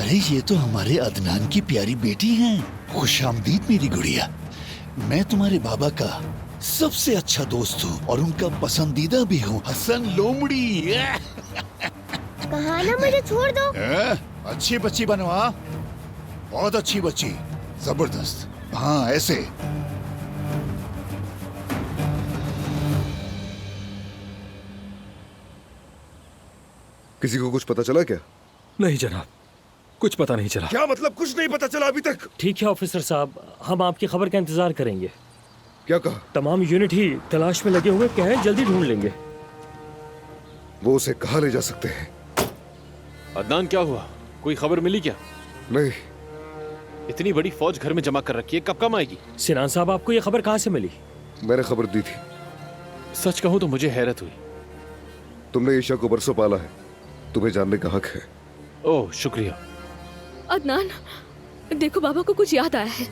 अरे ये तो हमारे अदनान की प्यारी बेटी हैं। खुशामदीद मेरी गुड़िया। मैं तुम्हारे बाबा का सबसे अच्छा दोस्त हूँ और उनका पसंदीदा भी हूँ, हसन लोमड़ी। कहा ना मुझे छोड़ दो। अच्छी बच्ची बनो, हाँ बहुत अच्छी बच्ची, जबरदस्त। हाँ ऐसे। किसी को कुछ पता चला क्या? नहीं जनाब, कुछ पता नहीं चला। क्या मतलब कुछ नहीं पता चला अभी तक? ठीक है ऑफिसर साहब, हम आपकी खबर का इंतजार करेंगे। क्या कहा? तमाम यूनिट ही तलाश में लगे हुए, कहें जल्दी ढूंढ लेंगे। वो उसे कहाँ ले जा सकते हैं? अदनान क्या हुआ? कोई खबर मिली क्या? नहीं। इतनी बड़ी फौज घर में जमा कर रखी है, कब कम आएगी? सिनान साहब, आपको ये खबर कहाँ से मिली? मैंने खबर दी थी। सच कहूं तो मुझे हैरत हुई। तुमने ईशा को बरसों पाला है, तुम्हें जानने का हक है। ओह शुक्रिया। अदनान, देखो बाबा को कुछ याद आया है।